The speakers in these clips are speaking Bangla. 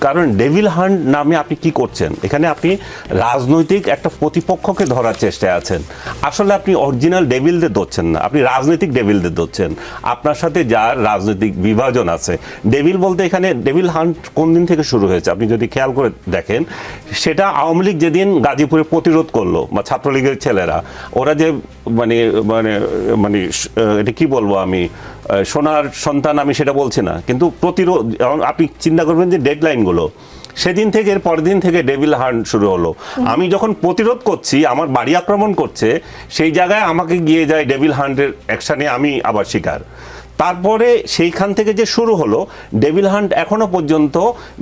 কারণ ডেভিল হান্ট নামে আপনি কি করছেন এখানে? আপনি রাজনৈতিক একটা প্রতিপক্ষকে ধরার চেষ্টায় আছেন। আসলে আপনি অরিজিনাল ডেভিলদের ধরছেন না, আপনি রাজনৈতিক ডেভিলদের ধরছেন। আপনার সাথে যার রাজনৈতিক বিভাজন আছে, ডেভিল বলতে এখানে ডেভিল হান্ট কোন দিন থেকে শুরু হয়েছে আপনি যদি খেয়াল করে দেখেন, সেটা আওয়ামী লীগ যেদিন গাজীপুরে প্রতিরোধ করলো বা ছাত্রলীগের ছেলেরা, ওরা যে মানে মানে মানে এটা কি বলবো আমি, সোনার সন্তান আমি সেটা বলছি না, কিন্তু প্রতিরোধ আপনি চিন্তা করবেন যে ডেডলাইনগুলো সেদিন থেকে এর পরের দিন থেকে ডেভিল হান্ট শুরু হলো। আমি যখন প্রতিরোধ করছি, আমার বাড়ি আক্রমণ করছে, সেই জায়গায় আমাকে গিয়ে যায় ডেভিল হান্টের অ্যাকশানে আমি আবার শিকার। তারপরে সেইখান থেকে যে শুরু হলো, ডেভিল হান্ট এখনো পর্যন্ত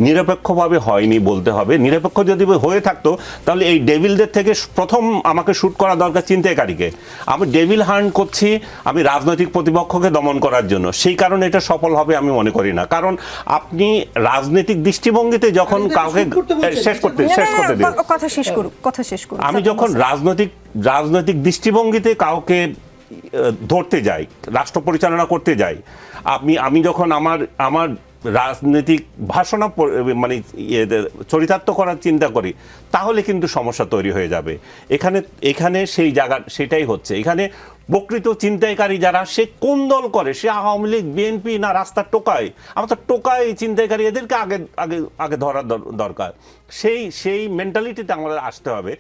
নিরপেক্ষভাবে হয়নি বলতে হবে। নিরপেক্ষ যদি হয়ে থাকতো তাহলে এই ডেভিলদের থেকে প্রথম আমাকে শ্যুট করা দরকার ছিনতাইকারীকে। আমি ডেভিল হান্ট করছি আমি রাজনৈতিক প্রতিপক্ষকে দমন করার জন্য, সেই কারণে এটা সফল হবে আমি মনে করি না। কারণ আপনি রাজনৈতিক দৃষ্টিভঙ্গিতে যখন কাউকে শেষ করতে দিন, কথা শেষ করুন। আমি যখন রাজনৈতিক দৃষ্টিভঙ্গিতে কাউকে ধরতে যাই, রাষ্ট্র পরিচালনা করতে যাই, আমি যখন আমার রাজনৈতিক ভাষণা মানে চরিতার্থ করার চিন্তা করি, তাহলে কিন্তু সমস্যা তৈরি হয়ে যাবে। এখানে সেই জায়গা সেটাই হচ্ছে। এখানে প্রকৃত চিন্তাইকারী যারা, সে কোন দল করে, সে আওয়ামী লীগ, বিএনপি না রাস্তার টোকায়, আমার তো টোকায় চিন্তাইকারী, এদেরকে আগে ধরার দরকার। সেই মেন্টালিটিতে আমাদের আসতে হবে।